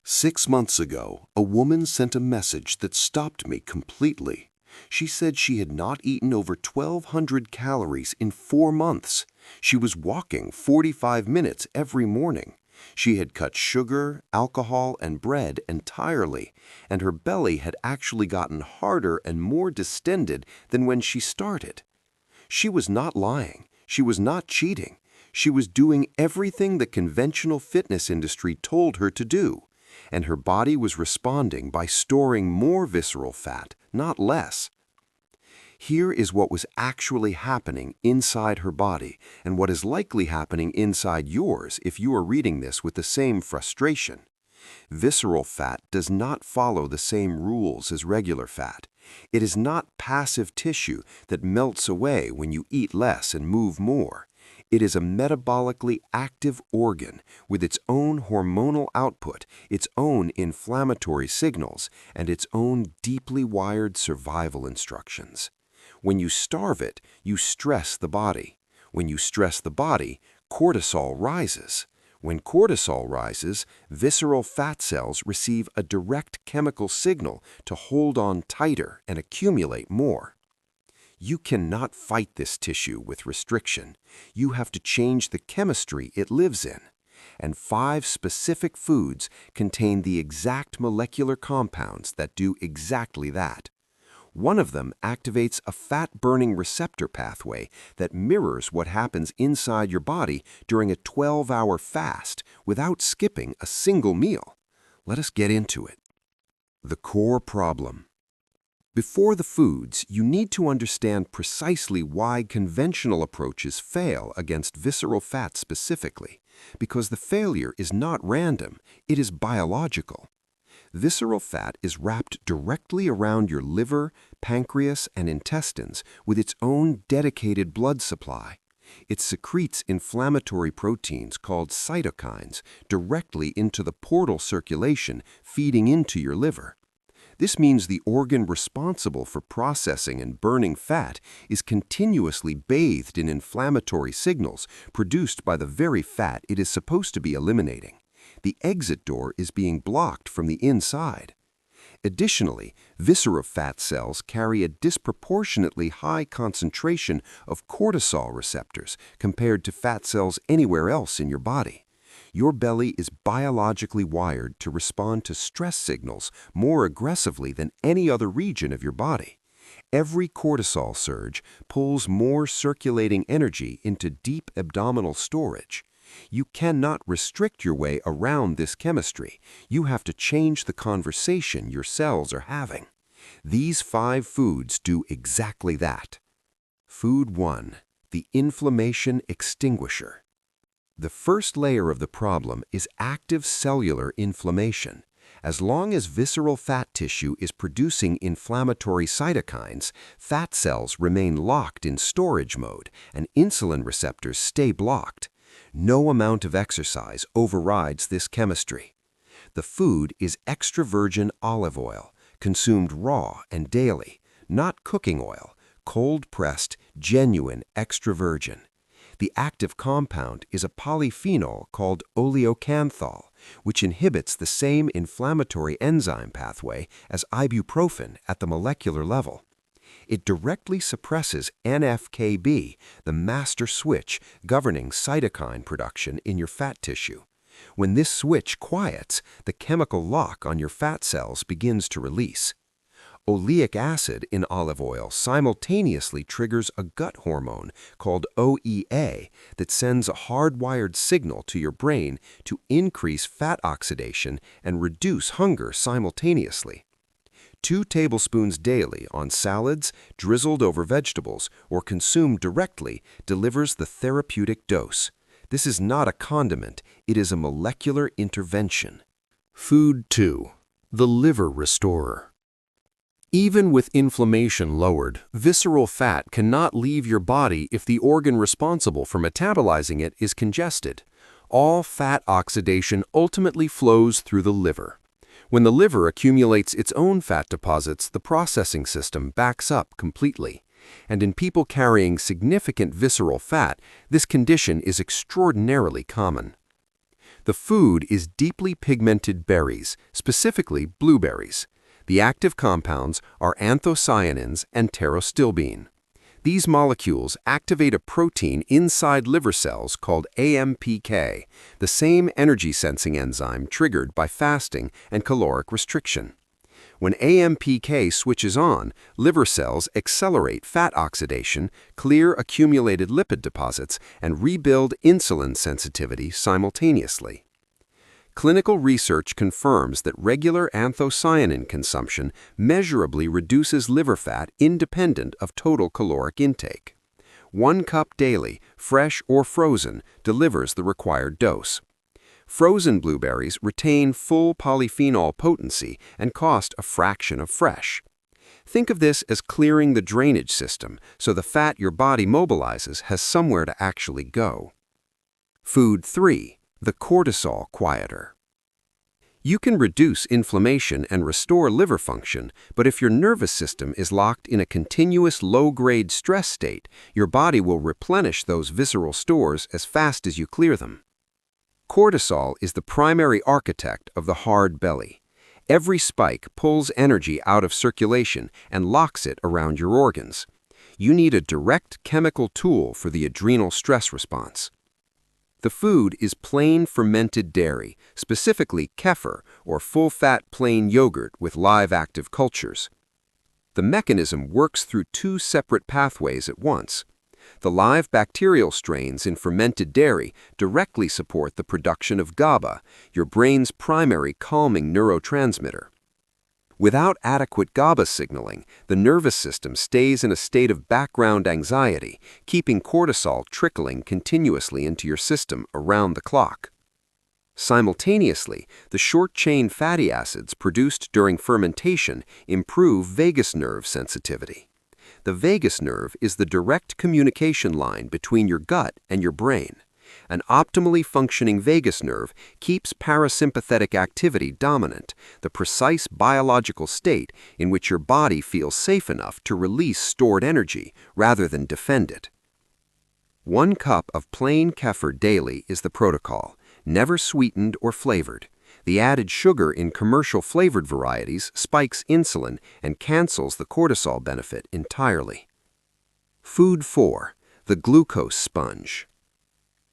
6 months ago, a woman sent a message that stopped me completely. She said she had not eaten over 1,200 calories in 4 months. She was walking 45 minutes every morning. She had cut sugar, alcohol, and bread entirely, and her belly had actually gotten harder and more distended than when she started. She was not lying. She was not cheating. She was doing everything the conventional fitness industry told her to do. And her body was responding by storing more visceral fat, not less. Here is what was actually happening inside her body, and what is likely happening inside yours if you are reading this with the same frustration. Visceral fat does not follow the same rules as regular fat. It is not passive tissue that melts away when you eat less and move more. It is a metabolically active organ with its own hormonal output, its own inflammatory signals, and its own deeply wired survival instructions. When you starve it, you stress the body. When you stress the body, cortisol rises. When cortisol rises, visceral fat cells receive a direct chemical signal to hold on tighter and accumulate more. You cannot fight this tissue with restriction. You have to change the chemistry it lives in. And 5 specific foods contain the exact molecular compounds that do exactly that. One of them activates a fat-burning receptor pathway that mirrors what happens inside your body during a 12-hour fast without skipping a single meal. Let us get into it. The core problem. Before the foods, you need to understand precisely why conventional approaches fail against visceral fat specifically, because the failure is not random, it is biological. Visceral fat is wrapped directly around your liver, pancreas, and intestines with its own dedicated blood supply. It secretes inflammatory proteins called cytokines directly into the portal circulation feeding into your liver. This means the organ responsible for processing and burning fat is continuously bathed in inflammatory signals produced by the very fat it is supposed to be eliminating. The exit door is being blocked from the inside. Additionally, visceral fat cells carry a disproportionately high concentration of cortisol receptors compared to fat cells anywhere else in your body. Your belly is biologically wired to respond to stress signals more aggressively than any other region of your body. Every cortisol surge pulls more circulating energy into deep abdominal storage. You cannot restrict your way around this chemistry. You have to change the conversation your cells are having. These 5 foods do exactly that. Food 1. The inflammation extinguisher. The first layer of the problem is active cellular inflammation. As long as visceral fat tissue is producing inflammatory cytokines, fat cells remain locked in storage mode and insulin receptors stay blocked. No amount of exercise overrides this chemistry. The food is extra virgin olive oil, consumed raw and daily, not cooking oil, cold-pressed, genuine extra virgin. The active compound is a polyphenol called oleocanthal, which inhibits the same inflammatory enzyme pathway as ibuprofen at the molecular level. It directly suppresses NF-κB, the master switch governing cytokine production in your fat tissue. When this switch quiets, the chemical lock on your fat cells begins to release. Oleic acid in olive oil simultaneously triggers a gut hormone called OEA that sends a hardwired signal to your brain to increase fat oxidation and reduce hunger simultaneously. 2 tablespoons daily on salads, drizzled over vegetables, or consumed directly delivers the therapeutic dose. This is not a condiment, it is a molecular intervention. Food 2. The liver restorer. Even with inflammation lowered, visceral fat cannot leave your body if the organ responsible for metabolizing it is congested. All fat oxidation ultimately flows through the liver. When the liver accumulates its own fat deposits, the processing system backs up completely. And in people carrying significant visceral fat, this condition is extraordinarily common. The food is deeply pigmented berries, specifically blueberries. The active compounds are anthocyanins and pterostilbene. These molecules activate a protein inside liver cells called AMPK, the same energy-sensing enzyme triggered by fasting and caloric restriction. When AMPK switches on, liver cells accelerate fat oxidation, clear accumulated lipid deposits, and rebuild insulin sensitivity simultaneously. Clinical research confirms that regular anthocyanin consumption measurably reduces liver fat independent of total caloric intake. 1 cup daily, fresh or frozen, delivers the required dose. Frozen blueberries retain full polyphenol potency and cost a fraction of fresh. Think of this as clearing the drainage system so the fat your body mobilizes has somewhere to actually go. Food 3. The cortisol quieter. You can reduce inflammation and restore liver function, but if your nervous system is locked in a continuous low-grade stress state, your body will replenish those visceral stores as fast as you clear them. Cortisol is the primary architect of the hard belly. Every spike pulls energy out of circulation and locks it around your organs. You need a direct chemical tool for the adrenal stress response. The food is plain fermented dairy, specifically kefir or full-fat plain yogurt with live active cultures. The mechanism works through 2 separate pathways at once. The live bacterial strains in fermented dairy directly support the production of GABA, your brain's primary calming neurotransmitter. Without adequate GABA signaling, the nervous system stays in a state of background anxiety, keeping cortisol trickling continuously into your system around the clock. Simultaneously, the short-chain fatty acids produced during fermentation improve vagus nerve sensitivity. The vagus nerve is the direct communication line between your gut and your brain. An optimally functioning vagus nerve keeps parasympathetic activity dominant, the precise biological state in which your body feels safe enough to release stored energy rather than defend it. 1 cup of plain kefir daily is the protocol, never sweetened or flavored. The added sugar in commercial flavored varieties spikes insulin and cancels the cortisol benefit entirely. Food 4. The glucose sponge.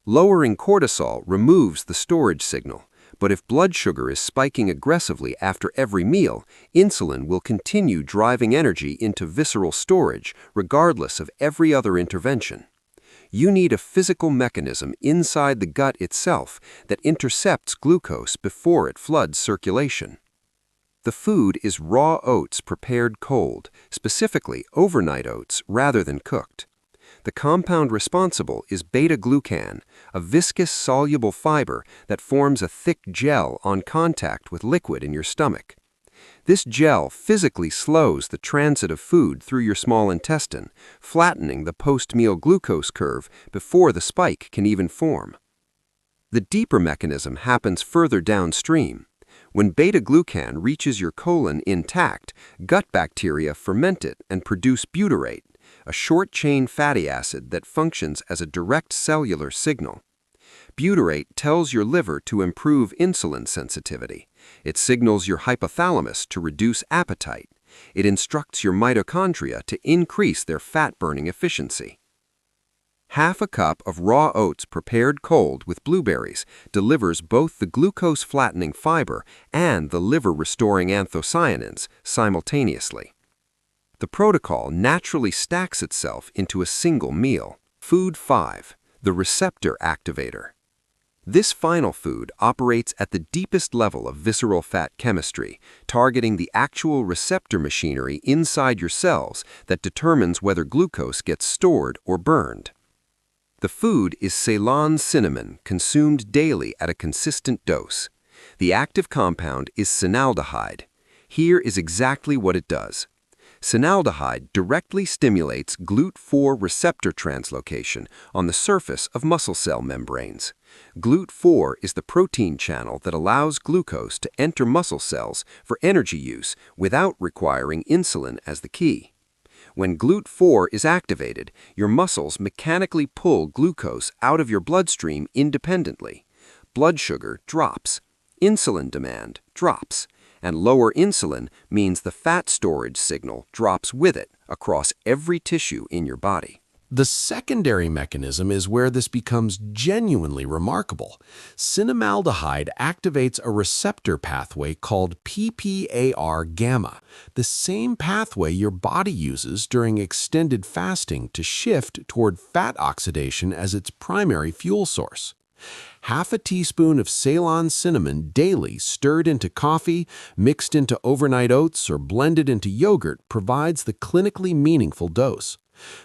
Lowering cortisol removes the storage signal, but if blood sugar is spiking aggressively after every meal, insulin will continue driving energy into visceral storage regardless of every other intervention. You need a physical mechanism inside the gut itself that intercepts glucose before it floods circulation. The food is raw oats prepared cold, specifically overnight oats rather than cooked. The compound responsible is beta-glucan, a viscous soluble fiber that forms a thick gel on contact with liquid in your stomach. This gel physically slows the transit of food through your small intestine, flattening the post-meal glucose curve before the spike can even form. The deeper mechanism happens further downstream. When beta-glucan reaches your colon intact, gut bacteria ferment it and produce butyrate, a short-chain fatty acid that functions as a direct cellular signal. Butyrate tells your liver to improve insulin sensitivity. It signals your hypothalamus to reduce appetite. It instructs your mitochondria to increase their fat-burning efficiency. Half a cup of raw oats prepared cold with blueberries delivers both the glucose-flattening fiber and the liver-restoring anthocyanins simultaneously. The protocol naturally stacks itself into a single meal. Food 5. The receptor activator. This final food operates at the deepest level of visceral fat chemistry, targeting the actual receptor machinery inside your cells that determines whether glucose gets stored or burned. The food is Ceylon cinnamon, consumed daily at a consistent dose. The active compound is cinaldehyde. Here is exactly what it does. Cinaldehyde directly stimulates GLUT4 receptor translocation on the surface of muscle cell membranes. GLUT4 is the protein channel that allows glucose to enter muscle cells for energy use without requiring insulin as the key. When GLUT4 is activated, your muscles mechanically pull glucose out of your bloodstream independently. blood sugar drops, insulin demand drops, and lower insulin means the fat storage signal drops with it across every tissue in your body. The secondary mechanism is where this becomes genuinely remarkable. Cinnamaldehyde activates a receptor pathway called PPAR-gamma, the same pathway your body uses during extended fasting to shift toward fat oxidation as its primary fuel source. Half a teaspoon of Ceylon cinnamon daily stirred into coffee, mixed into overnight oats, or blended into yogurt provides the clinically meaningful dose.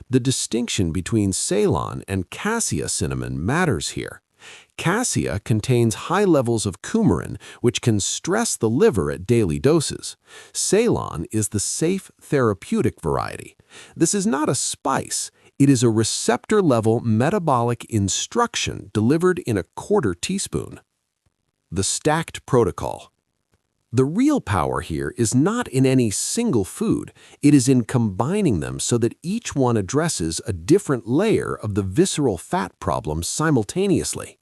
The distinction between Ceylon and cassia cinnamon matters here. Cassia contains high levels of coumarin, which can stress the liver at daily doses. Ceylon is the safe therapeutic variety. This is not a spice. It is a receptor-level metabolic instruction delivered in a quarter teaspoon. The stacked protocol. The real power here is not in any single food. It is in combining them so that each one addresses a different layer of the visceral fat problem simultaneously.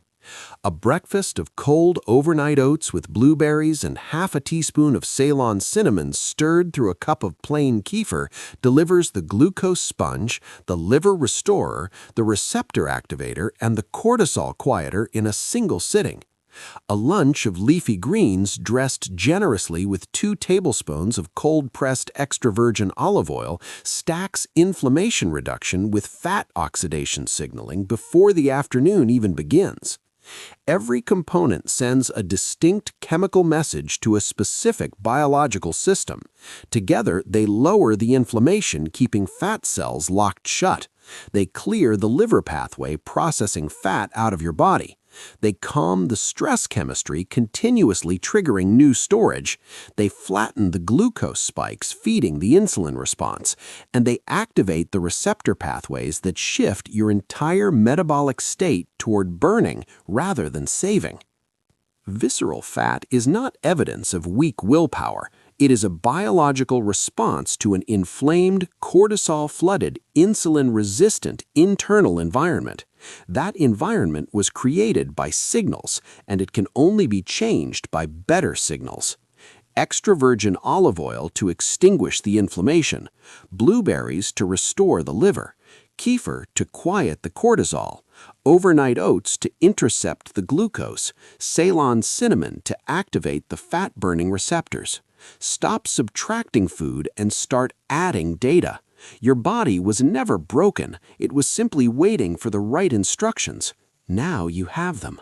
A breakfast of cold overnight oats with blueberries and half a teaspoon of Ceylon cinnamon stirred through a cup of plain kefir delivers the glucose sponge, the liver restorer, the receptor activator, and the cortisol quieter in a single sitting. A lunch of leafy greens dressed generously with 2 tablespoons of cold-pressed extra virgin olive oil stacks inflammation reduction with fat oxidation signaling before the afternoon even begins. Every component sends a distinct chemical message to a specific biological system. Together, they lower the inflammation, keeping fat cells locked shut. They clear the liver pathway, processing fat out of your body. They calm the stress chemistry, continuously triggering new storage. They flatten the glucose spikes, feeding the insulin response. And they activate the receptor pathways that shift your entire metabolic state toward burning rather than saving. Visceral fat is not evidence of weak willpower. It is a biological response to an inflamed, cortisol-flooded, insulin-resistant internal environment. That environment was created by signals, and it can only be changed by better signals. Extra virgin olive oil to extinguish the inflammation, blueberries to restore the liver, kefir to quiet the cortisol, overnight oats to intercept the glucose, Ceylon cinnamon to activate the fat-burning receptors. Stop subtracting food and start adding data. Your body was never broken. It was simply waiting for the right instructions. Now you have them.